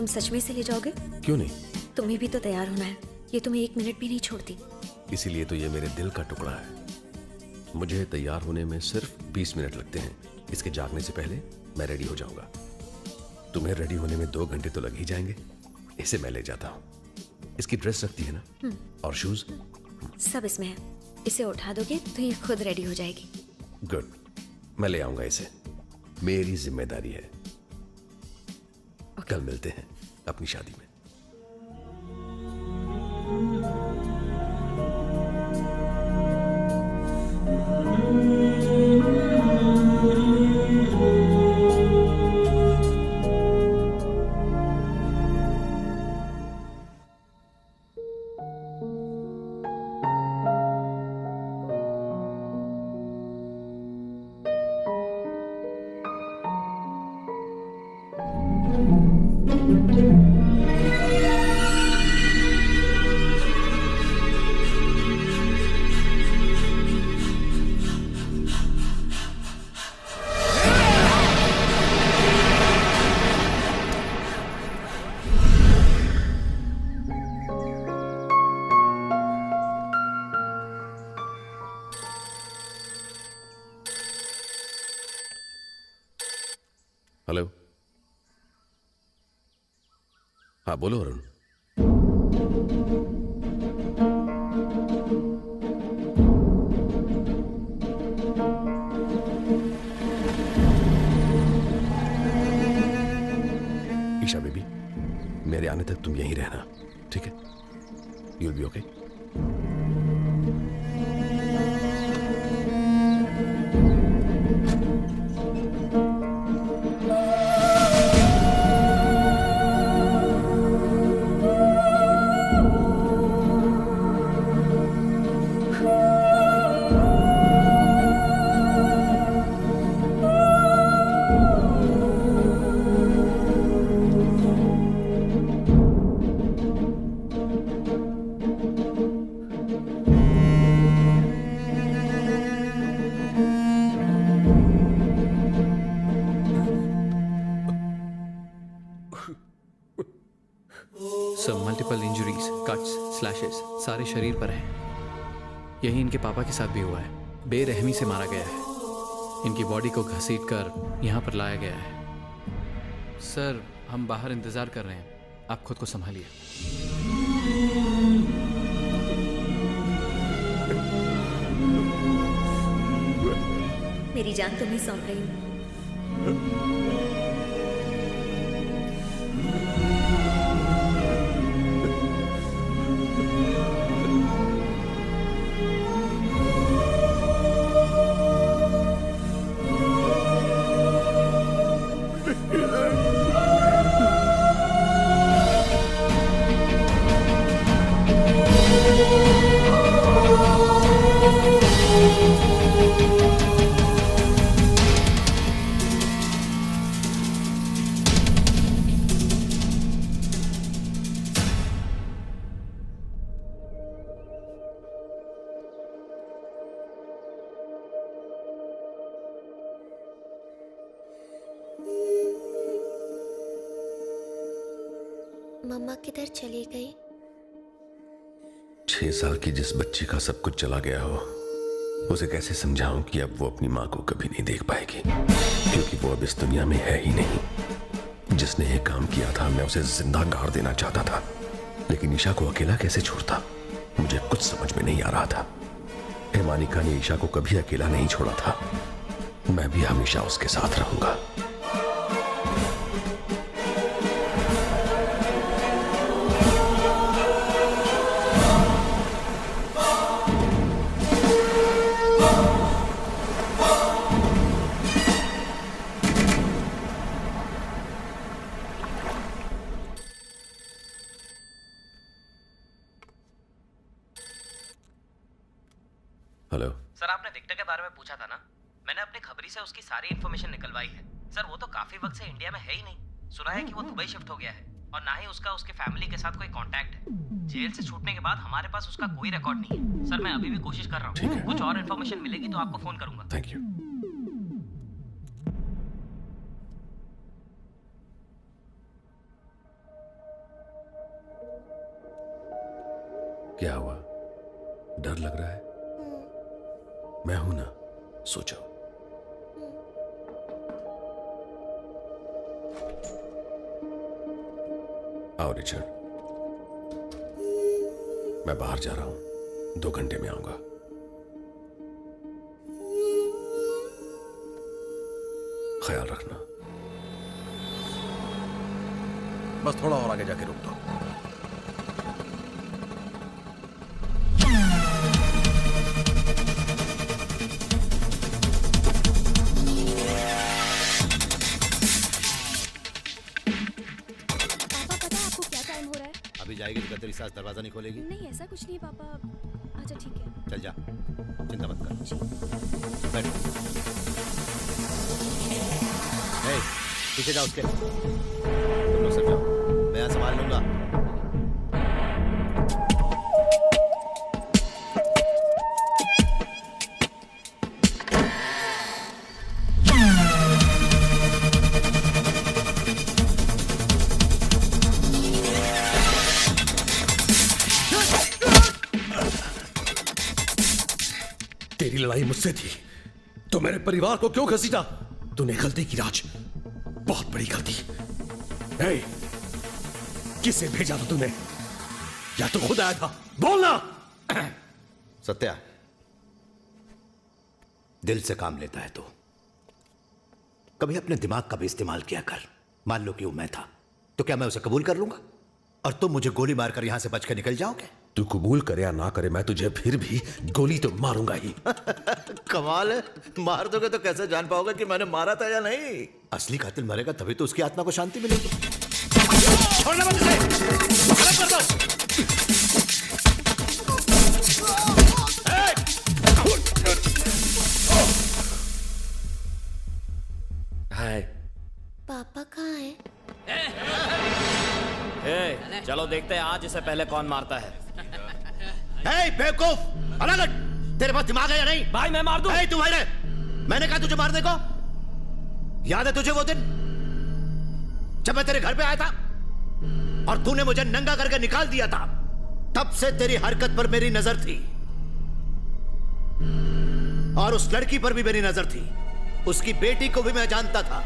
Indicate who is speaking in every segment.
Speaker 1: तुम सच में इसे ले जाओगे?
Speaker 2: क्यों नहीं?
Speaker 1: तुम्हें भी तो तैयार होना है, ये तुम्हें 1 मिनट भी नहीं छोड़ती।
Speaker 2: इसीलिए तो ये मेरे दिल का टुकड़ा है। मुझे तैयार होने में सिर्फ 20 मिनट लगते हैं। इसके जागने से पहले मैं रेडी हो जाऊंगा। तुम्हें रेडी होने में 2 घंटे तो लग ही जाएंगे। इसे मैं ले जाता हूँ। इसकी ड्रेस रखती है ना? और शूज?
Speaker 1: सब इसमें है। इसे उठा दोगे तो ये खुद रेडी हो जाएगी।
Speaker 2: गुड, मैं ले आऊंगा इसे। मेरी जिम्मेदारी है। कल मिलते हैं अपनी शादी में। हेलो। हाँ बोलो अरुण। ईशा बेबी, मेरे आने तक तुम यहीं रहना, ठीक है? You'll be okay?
Speaker 3: Multiple injuries, cuts, slashes सारे शरीर पर हैं। यही इनके पापा के साथ भी हुआ है। बेरहमी से मारा गया है। इनकी बॉडी को घसीटकर यहाँ पर लाया गया है। सर, हम बाहर इंतजार कर रहे हैं, आप खुद को संभालिए।
Speaker 1: मेरी जान तुम्हें सौंप रही हूँ। मम्मा किधर चली गई?
Speaker 2: 6 साल की जिस बच्ची का सब कुछ चला गया हो, उसे कैसे समझाऊं कि अब वो अपनी माँ को कभी नहीं देख पाएगी, क्योंकि वो अब इस दुनिया में है ही नहीं। जिसने ये काम किया था, मैं उसे जिंदा गाड़ देना चाहता था, लेकिन ईशा को अकेला कैसे छोड़ता, मुझे कुछ समझ में नहीं आ रहा था। हिमानिका ने ईशा को कभी अकेला नहीं छोड़ा था। मैं भी हमेशा उसके साथ रहूंगा। हेलो
Speaker 4: सर, आपने विक्टर के बारे में पूछा था ना? मैंने अपनी खबरी से उसकी सारी इन्फॉर्मेशन निकलवाई है। सर, वो तो काफी वक्त से इंडिया में है ही नहीं। सुना है कि वो दुबई शिफ्ट हो गया है और ना ही उसका उसके फैमिली के साथ कोई कांटेक्ट है। जेल से छूटने के बाद हमारे पास उसका कोई रिकॉर्ड नहीं है। सर, मैं अभी भी कोशिश कर रहा हूँ। कुछ और इन्फॉर्मेशन मिलेगी तो आपको फोन करूंगा।
Speaker 2: Thank you. क्या हुआ? डर लग रहा है? मैं हूं ना, सो जाओ। आओ रिचर्ड, मैं बाहर जा रहा हूं, 2 घंटे में आऊंगा। ख्याल रखना। बस थोड़ा और आगे जाके रुक दो।
Speaker 5: अभी जाएगी तो तेरी सास दरवाजा नहीं खोलेगी।
Speaker 1: नहीं ऐसा कुछ नहीं है पापा। अच्छा ठीक है।
Speaker 5: चल जा, चिंता मत कर। बैठ। हे, पीछे जाओ उसके। तुम लोग सब जाओ, मैं यहाँ संभाल लूंगा।
Speaker 2: तेरी लड़ाई मुझसे थी तो मेरे परिवार को क्यों घसीटा? तूने गलती की राज, बहुत बड़ी गलती। ए, किसे भेजा था तूने? या तो खुद आया था? बोलना।
Speaker 5: सत्या, दिल से काम लेता है तो कभी अपने दिमाग का भी इस्तेमाल किया कर। मान लो कि वो मैं था तो क्या मैं उसे कबूल कर लूंगा और तुम मुझे गोली मारकर यहां से बच कर निकल जाओगे?
Speaker 2: तू कबूल करे या ना करे, मैं तुझे फिर भी गोली तो मारूंगा ही।
Speaker 5: कमाल है, मार दोगे तो कैसे जान पाओगे कि मैंने मारा था या नहीं? असली कातिल मरेगा तभी तो उसकी आत्मा को शांति मिलेगी। छोड़ना मत इसे, अलग कर दो।
Speaker 2: हाय।
Speaker 1: पापा कहाँ हैं?
Speaker 4: चलो देखते हैं आज इसे पहले कौन मारता है।
Speaker 5: हे बेवकूफ, अलग हट। तेरे पास दिमाग है या नहीं?
Speaker 4: भाई मैं मार दूं।
Speaker 5: हे तू भाई रे, मैंने कहा तुझे मारने को। याद है तुझे वो दिन जब मैं तेरे घर पे आया था और तूने मुझे नंगा करके निकाल दिया था? तब से तेरी हरकत पर मेरी नजर थी और उस लड़की पर भी मेरी नजर थी। उसकी बेटी को भी मैं जानता था।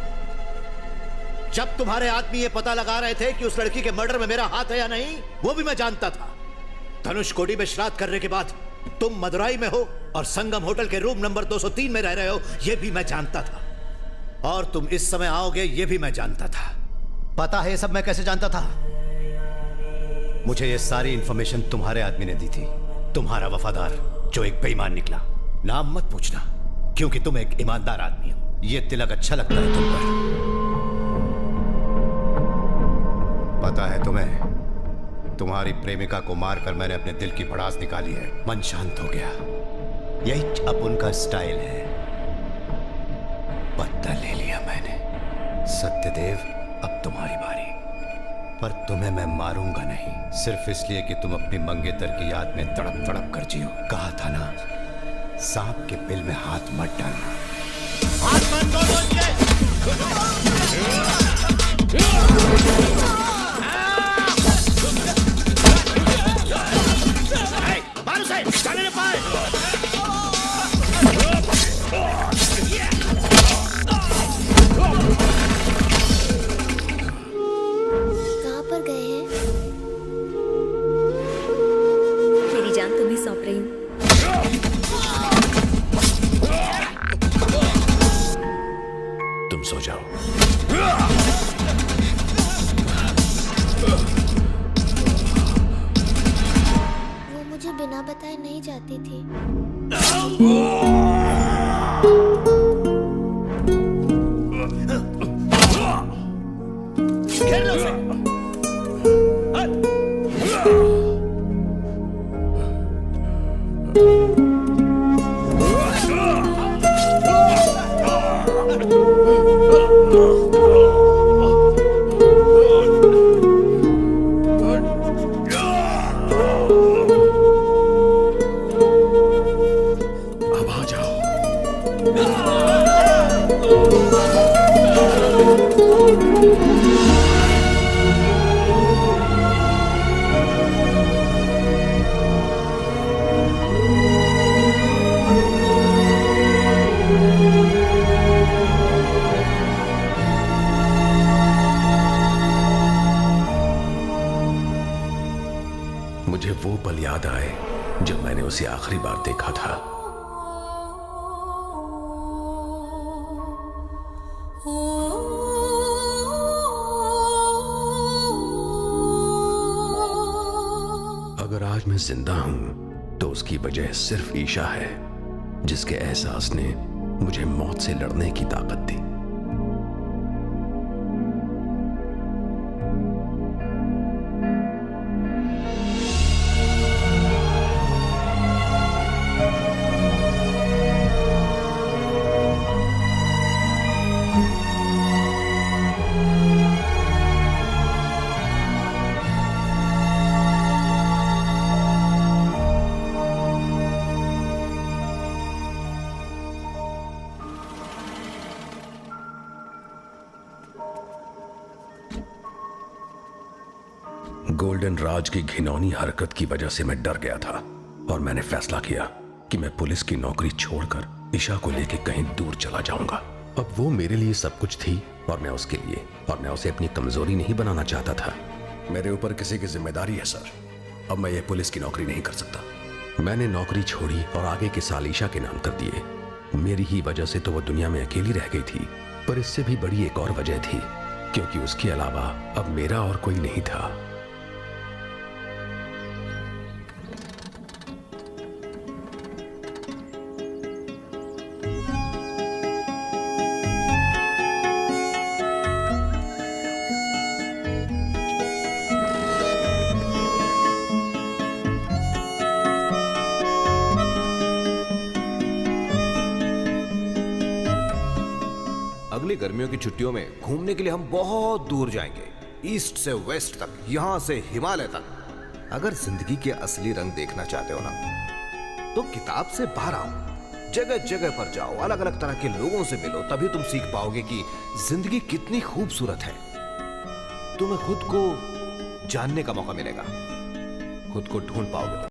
Speaker 5: जब तुम्हारे आदमी ये पता लगा रहे थे कि उस लड़की के मर्डर में मेरा हाथ है या नहीं, वो भी मैं जानता था। धनुषकोडी में श्राद्ध करने के बाद तुम मदुराई में हो और संगम होटल के रूम नंबर 203 में रह रहे हो, यह भी मैं जानता था। और तुम इस समय आओगे, यह भी मैं जानता था। पता है ये सब मैं कैसे जानता था? मुझे ये सारी इंफॉर्मेशन तुम्हारे आदमी ने दी थी, तुम्हारा वफादार जो एक बेईमान निकला। नाम मत पूछना क्योंकि तुम एक ईमानदार आदमी हो। ये तिलक अच्छा लगता है तुम पर। पता है तुम्हें, तुम्हारी प्रेमिका को मारकर मैंने अपने दिल की भड़ास निकाली है। मन शांत हो गया। यही अब उनका स्टाइल है। बदला ले लिया मैंने। सत्यदेव, अब तुम्हारी बारी। पर तुम्हें मैं मारूंगा नहीं, सिर्फ इसलिए कि तुम अपनी मंगेतर की याद में तड़प तड़प कर जियो। कहा था ना, सांप के बिल में हाथ मत डालना। हाथ मत डालो इसके। मारो से, जाने दे पाए।
Speaker 1: कहाँ पर गए हैं? मेरी जान तुम्हें सौंप रही हूँ।
Speaker 2: तुम सो जाओ।
Speaker 1: वो मुझे बिना बताए नहीं जाती थी।
Speaker 5: घेर लो उसे।
Speaker 2: मुझे वो पल याद आए जब मैंने उसे आखिरी बार देखा था। अगर आज मैं जिंदा हूं तो उसकी वजह सिर्फ ईशा है, जिसके एहसास ने मुझे मौत से लड़ने की ताकत दी। गोल्डन राज की घिनौनी हरकत की वजह से मैं डर गया था और मैंने फैसला किया कि मैं पुलिस की नौकरी छोड़कर ईशा को लेकर कहीं दूर चला जाऊंगा। अब वो मेरे लिए सब कुछ थी और मैं उसके लिए, और मैं उसे अपनी कमजोरी नहीं बनाना चाहता था। मेरे ऊपर किसी की जिम्मेदारी है सर, अब मैं ये पुलिस की नौकरी नहीं कर सकता। मैंने नौकरी छोड़ी और आगे के साल ईशा के नाम कर दिए। मेरी ही वजह से तो वो दुनिया में अकेली रह गई थी, पर इससे भी बड़ी एक और वजह थी, क्योंकि उसके अलावा अब मेरा और कोई नहीं था।
Speaker 6: अगली गर्मियों की छुट्टियों में घूमने के लिए हम बहुत दूर जाएंगे, ईस्ट से वेस्ट तक, यहां से हिमालय तक। अगर जिंदगी के असली रंग देखना चाहते हो ना, तो किताब से बाहर आओ, जगह जगह पर जाओ, अलग अलग तरह के लोगों से मिलो, तभी तुम सीख पाओगे कि जिंदगी कितनी खूबसूरत है। तुम्हें खुद को जानने का मौका मिलेगा, खुद को ढूंढ पाओगे।